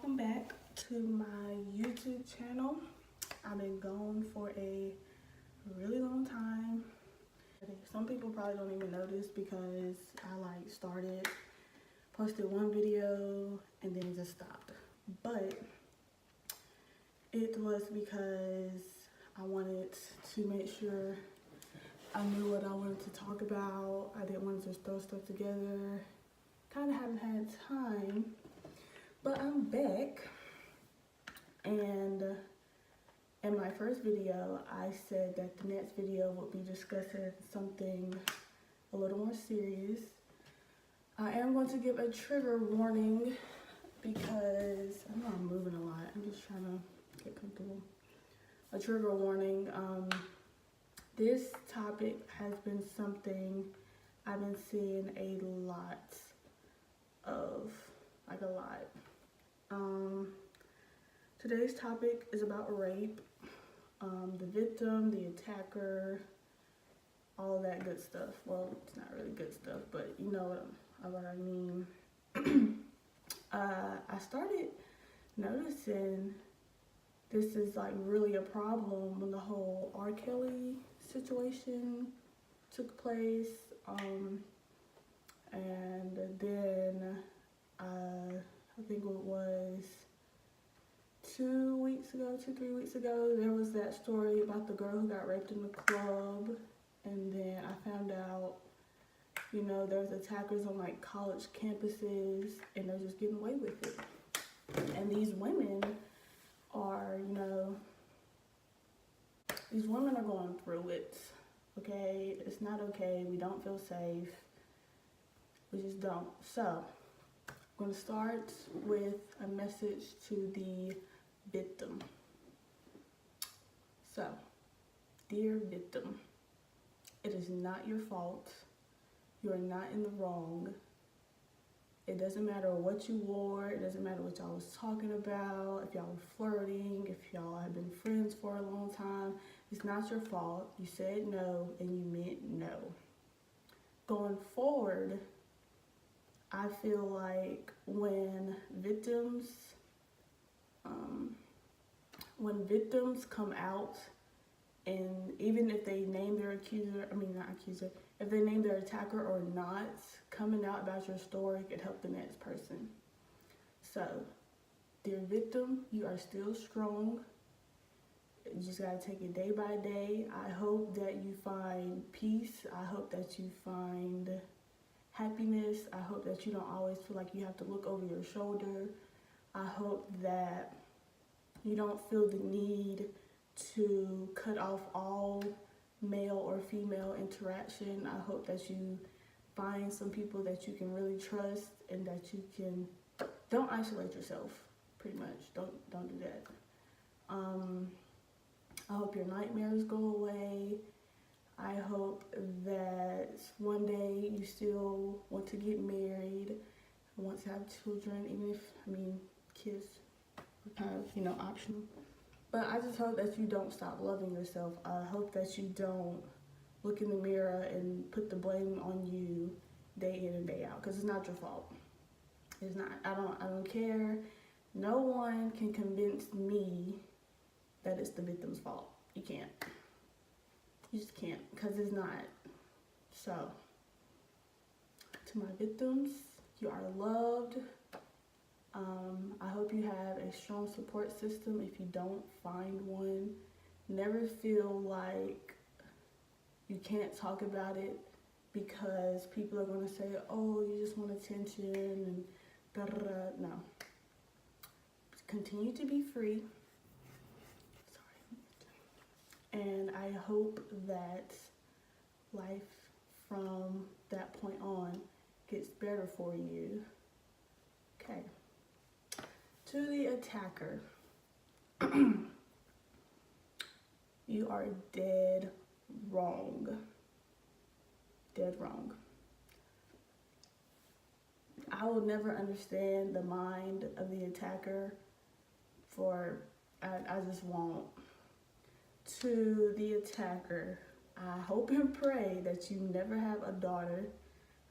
Welcome back to my YouTube channel. I've been gone for a really long time. Some people probably don't even notice because I posted one video and then just stopped. But it was because I wanted to make sure I knew what I wanted to talk about. I didn't want to just throw stuff together. Kind of haven't had time. But I'm back, and in my first video, I said that the next video would be discussing something a little more serious. I am going to give a trigger warning because I know I'm moving a lot. I'm just trying to get comfortable. A trigger warning. This topic has been something I've been seeing a lot of, like a lot. Today's topic is about rape, the victim, the attacker, all that good stuff. Well, it's not really good stuff, but you know what I mean. I started noticing this is like really a problem when the whole R. Kelly situation took place, and then I think it was 3 weeks ago, there was that story about the girl who got raped in the club, and then I found out, you know, there's attackers on like college campuses, and they're just getting away with it. And these women are, going through it, okay? It's not okay. We don't feel safe. We just don't. So, I'm going to start with a message to the victim. So, dear victim, it is not your fault. You are not in the wrong. It doesn't matter what you wore. It doesn't matter what y'all was talking about. If y'all were flirting, if y'all have been friends for a long time, it's not your fault. You said no and you meant no. Going forward, I feel like when victims come out, and even if they name their if they name their attacker or not, coming out about your story could help the next person. So, dear victim, you are still strong. You just gotta take it day by day. I hope that you find peace. I hope that you find happiness. I hope that you don't always feel like you have to look over your shoulder. I hope that you don't feel the need to cut off all male or female interaction. I hope that you find some people that you can really trust, and that you can, don't isolate yourself, pretty much. Don't do that. I hope your nightmares go away. I hope that one day you still want to get married, want to have children, even if, kids are kind of, optional. But I just hope that you don't stop loving yourself. I hope that you don't look in the mirror and put the blame on you day in and day out, because it's not your fault. It's not. I don't care. No one can convince me that it's the victim's fault. You can't. You just can't, because it's not. So, to my victims, you are loved. I hope you have a strong support system. If you don't find one, never feel like you can't talk about it because people are going to say, oh, you just want attention and da-da-da. No. Continue to be free. And I hope that life from that point on gets better for you. Okay. To the attacker. You are dead wrong. Dead wrong. I will never understand the mind of the attacker. I just won't. To the attacker, I hope and pray that you never have a daughter.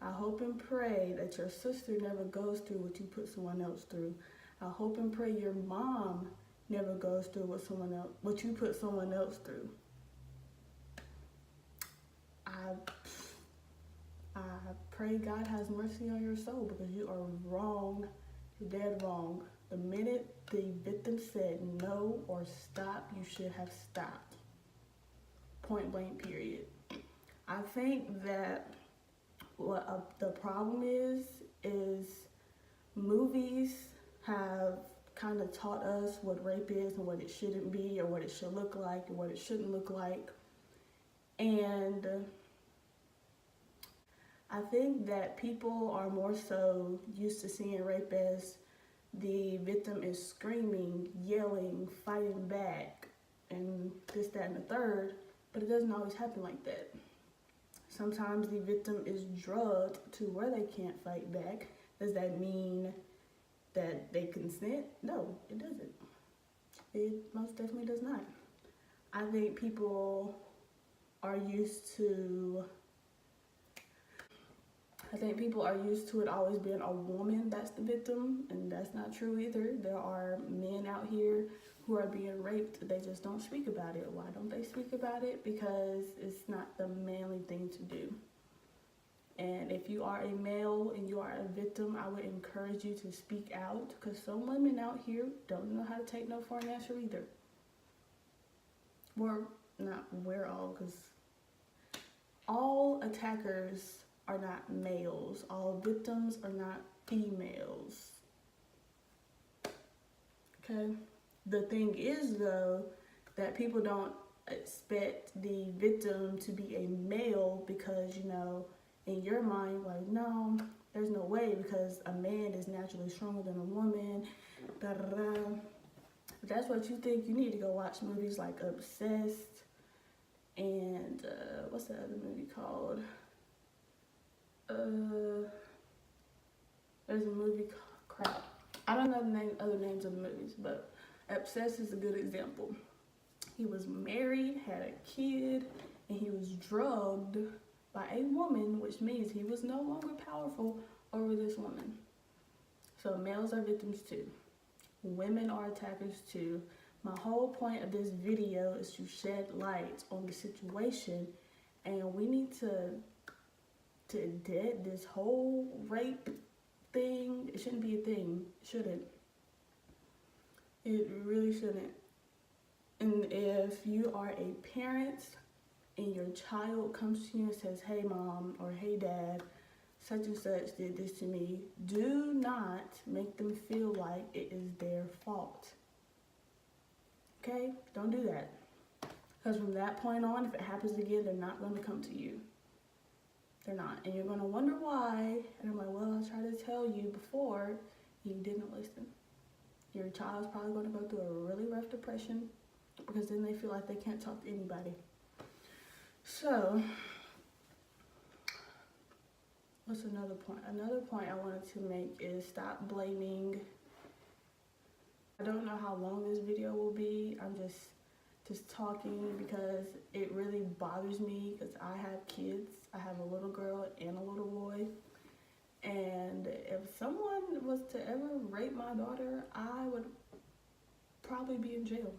I hope and pray that your sister never goes through what you put someone else through. I hope and pray your mom never goes through what you put someone else through. I I pray God has mercy on your soul, because you are wrong. You're dead wrong. The minute the victim said no or stop, you should have stopped. Point blank, period. I think that what the problem is movies have kind of taught us what rape is and what it shouldn't be, or what it should look like and what it shouldn't look like. And I think that people are more so used to seeing rape as the victim is screaming, yelling, fighting back, and this, that, and the third, but it doesn't always happen like that. Sometimes the victim is drugged to where they can't fight back. Does that mean that they consent? No, it doesn't. It most definitely does not. I think people are used to it always being a woman that's the victim, and that's not true either. There are men out here who are being raped. They just don't speak about it. Why don't they speak about it? Because it's not the manly thing to do. And if you are a male and you are a victim, I would encourage you to speak out, because some women out here don't know how to take no for an answer either. We're all, because all attackers are not males. All victims are not females. Okay? The thing is, though, that people don't expect the victim to be a male, because, in your mind, like, no, there's no way, because a man is naturally stronger than a woman. Da, da, da. If that's what you think, you need to go watch movies like Obsessed and what's the other movie called? There's a movie called, crap. I don't know the other names of the movies, but Obsessed is a good example. He was married, had a kid, and he was drugged by a woman, which means he was no longer powerful over this woman. So males are victims too. Women are attackers too. My whole point of this video is to shed light on the situation, and we need to dead this whole rape thing. It shouldn't be a thing. It shouldn't. It really shouldn't. And if you are a parent and your child comes to you and says, hey mom or hey dad, such and such did this to me, do not make them feel like it is their fault. Okay? Don't do that. Because from that point on, if it happens again, they're not going to come to you. They're not. And you're going to wonder why. And I'm like, well, I tried to tell you before, and you didn't listen. Your child's probably going to go through a really rough depression, because then they feel like they can't talk to anybody. So, what's another point? Another point I wanted to make is stop blaming. I don't know how long this video will be. I'm just talking because it really bothers me, because I have kids. I have a little girl and a little boy. And if someone was to ever rape my daughter, I would probably be in jail.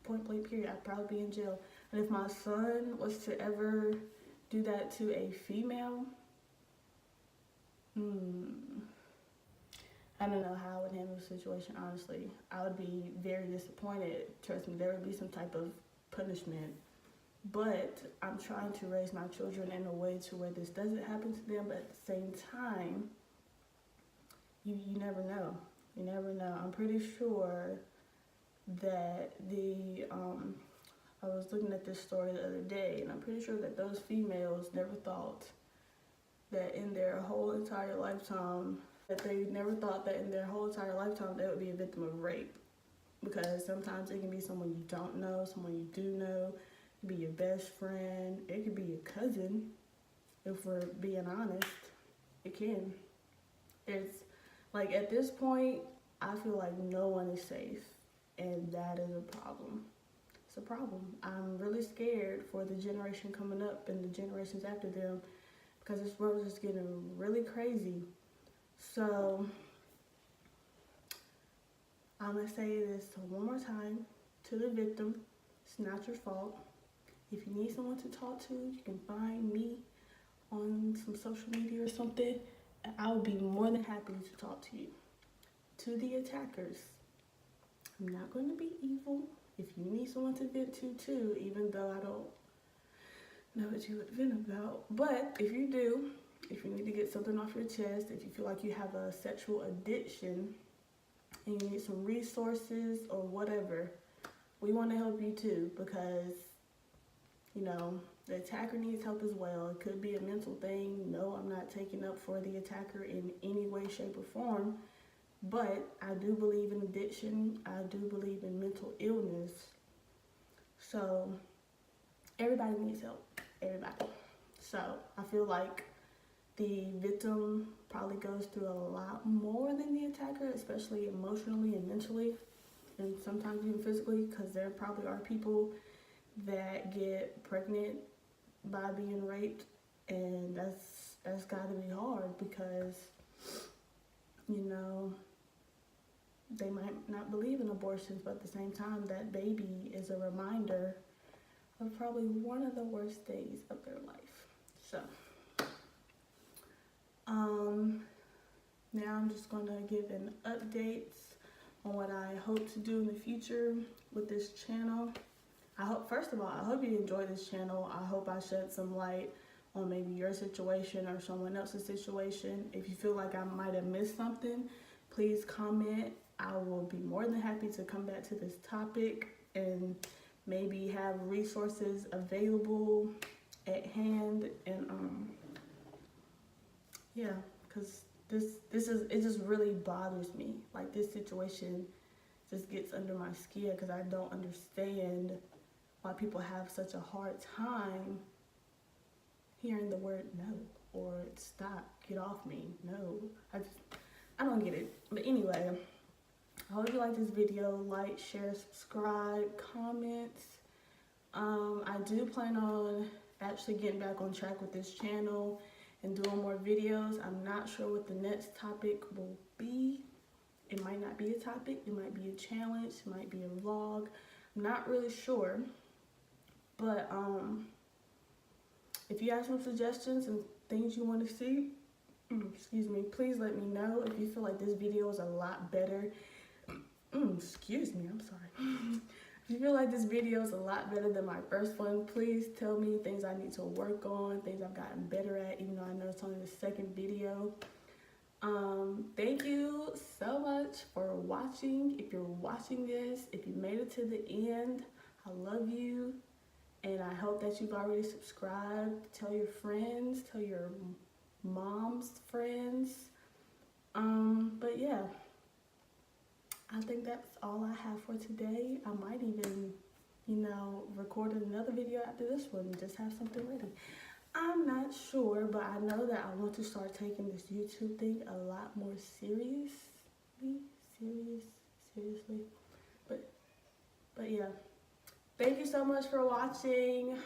Point blank, period. I'd probably be in jail. And if my son was to ever do that to a female, I don't know how I would handle the situation, honestly. I would be very disappointed. Trust me, there would be some type of punishment. But I'm trying to raise my children in a way to where this doesn't happen to them, but at the same time, you never know. You never know. I'm pretty sure that I was looking at this story the other day, and I'm pretty sure that those females never thought that in their whole entire lifetime, they would be a victim of rape. Because sometimes it can be someone you don't know, someone you do know. It could be your best friend. It could be your cousin, if we're being honest. It can. It's like, at this point, I feel like no one is safe. And that is a problem. It's a problem. I'm really scared for the generation coming up and the generations after them, because this world is just getting really crazy. So, I'm going to say this one more time to the victim. It's not your fault. If you need someone to talk to, you can find me on some social media or something. And I would be more than happy to talk to you. To the attackers, I'm not going to be evil. If you need someone to vent to too, even though I don't know what you would vent about. But if you do, if you need to get something off your chest, if you feel like you have a sexual addiction and you need some resources or whatever, we want to help you too, because, you know, the attacker needs help as well. It could be a mental thing. No, I'm not taking up for the attacker in any way, shape, or form. But I do believe in addiction. I do believe in mental illness. So everybody needs help. Everybody. So I feel like the victim probably goes through a lot more than the attacker, especially emotionally and mentally, and sometimes even physically, because there probably are people that get pregnant by being raped, and that's got to be hard, because, you know, they might not believe in abortions, but at the same time, that baby is a reminder of probably one of the worst days of their life. So, now I'm just gonna give an updates on what I hope to do in the future with this channel. First of all, I hope you enjoy this channel. I hope I shed some light on maybe your situation or someone else's situation. If you feel like I might have missed something, please comment. I will be more than happy to come back to this topic and maybe have resources available at hand. And yeah, because it just really bothers me. Like, this situation just gets under my skin, because I don't understand why people have such a hard time hearing the word no, or stop, get off me, no. I don't get it. But anyway, I hope you like this video. Like, share, subscribe, comment. I do plan on actually getting back on track with this channel and doing more videos. I'm not sure what the next topic will be. It might not be a topic, it might be a challenge, it might be a vlog. I'm not really sure. But if you have some suggestions and things you want to see, excuse me, please let me know. If you feel like this video is a lot better, excuse me, I'm sorry. If you feel like this video is a lot better than my first one, please tell me things I need to work on, things I've gotten better at, even though I know it's only the second video. Thank you so much for watching. If you're watching this, if you made it to the end, I love you. And I hope that you've already subscribed. Tell your friends, tell your mom's friends. But yeah, I think that's all I have for today. I might even, you know, record another video after this one and just have something ready. I'm not sure, but I know that I want to start taking this YouTube thing a lot more seriously. But yeah. Thank you so much for watching.